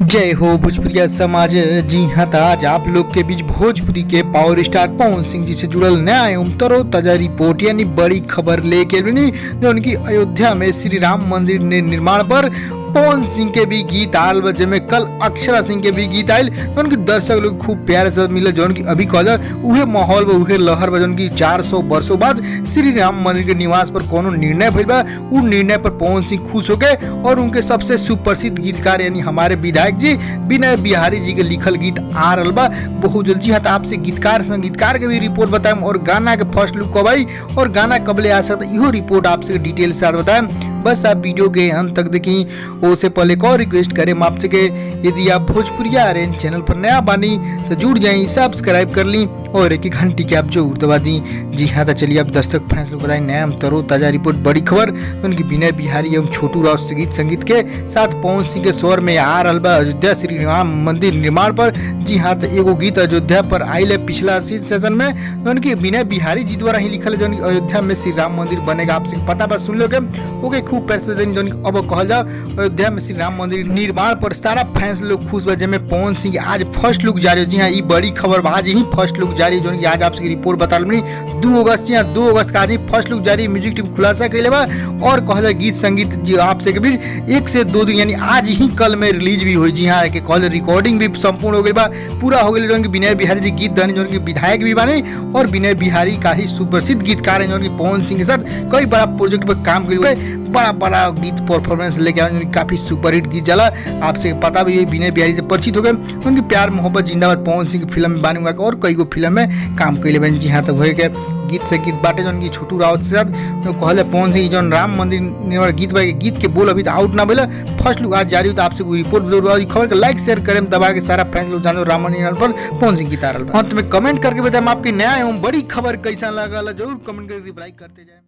जय हो भोजपुरिया समाज। जी हाँ, तो आज आप लोग के बीच भोजपुरी के पावर स्टार पवन सिंह जी से जुड़ल नया एवं तरोताजा रिपोर्ट यानी बड़ी खबर लेके बनी, जो उनकी अयोध्या में श्री राम मंदिर निर्माण पर पवन सिंह के भी गीत आयल बजे में कल अक्षरा सिंह के भी गीत आयल, तो उनके दर्शक लोग खूब प्यार से मिले। जो उनकी अभी कल उहे माहौल व उहे लहर बजे उनकी 400 वर्षों बाद श्री राम मंदिर के निवास पर कोनो निर्णय भइल बा। उ निर्णय पर पवन सिंह खुश हो गए और उनके सबसे सुप्रसिद्ध गीतकार यानी हमारे विधायक जी विनय बिहारी जी के लिखल गीत आ रहा बा बहुत जल्द। जी हाँ, आपसे गीतकार संगीतकार के भी रिपोर्ट बताएं और गाना के फर्स्ट लुक कब आई और गाना कबले आ सकता इहो रिपोर्ट आपसे डिटेल से बताएं। बस आप वीडियो के अंत तक देखी। उससे पहले एक और रिक्वेस्ट करें आपसे के यदि आप भोजपुरिया आर्यन चैनल पर नया बानी तो जुड़ जाएं, सब्सक्राइब कर ली और एक घंटी की आप जरूर दबा दी। जी हाँ, तो चलिए आप दर्शक फैंस लोग बताएं नया तरो ताजा रिपोर्ट बड़ी खबर। उनकी विनय बिहारी एवं छोटू राव संगीत के साथ पवन सिंह के स्वर में आ रहा बा अयोध्या श्री राम मंदिर निर्माण पर। जी हाँ, तो एगो गीत अयोध्या पर आयल है पिछला सेशन में, उनकी विनय बिहारी जी द्वारा ही लिखल है जो अयोध्या में श्री राम मंदिर बनेगा। आपसे पता बा सुन लोगे ओके खूब पैसे अब कहल जाओ अयोध्या में श्री राम मंदिर निर्माण पर सारा फैंस लोग खुश बजे में पवन सिंह आज फर्स्ट लुक जारी हो। जी हाँ, ये बड़ी खबर आज ही फर्स्ट लुक जारी जो आज आपसे रिपोर्ट बता रही 2 अगस्त या 2 अगस्त का आज ही फर्स्ट लुक जारी म्यूजिक टीम खुलासा कैले बा और कहल गीत संगीत जी आपसे के बीच 1 से 2 दिन यानी आज ही कल में रिलीज भी हुई। जी हाँ, कहल रिकॉर्डिंग भी संपूर्ण हो गई बा पूरा हो गई। विनय बिहारी जी गीत गाने जो विधायक भी बने और विनय बिहारी का ही सुप्रसिद्ध गीतकार है जो पवन सिंह के साथ कई बड़ा प्रोजेक्ट पर काम कर बड़ा गीत परफॉर्मेंस लेके आए, काफी सुपरहिट गीत चला। आपसे पता भी विनय बिहारी से परिचित हो गए। उनकी प्यार मोहब्बत जिंदाबाद पवन सिंह की फिल्म में बानी हुआ और कई गो फिल्म में काम कैले बन। जी हाँ, तो हुए के गीत से गीत बाटे जो उनकी छोटू रावत के साथ तो कहले पवन सिंह जो राम मंदिर निर्माण गीत बा गीत के बोल अभी तो आउट ना बोला फर्स्ट लुक आज जारी हो। तो आपसे रिपोर्ट जरूर खबर के लाइक शेयर करें दबा के सारा फैंस लोग जानो राम मंदिर पर पवन सिंह गीत आ रहा है। हाँ, तुम्हें कमेंट करके बताएं आपकी नया एवं बड़ी खबर कैसा लगा जरूर कमेंट करके रिप्लाई करते जाए।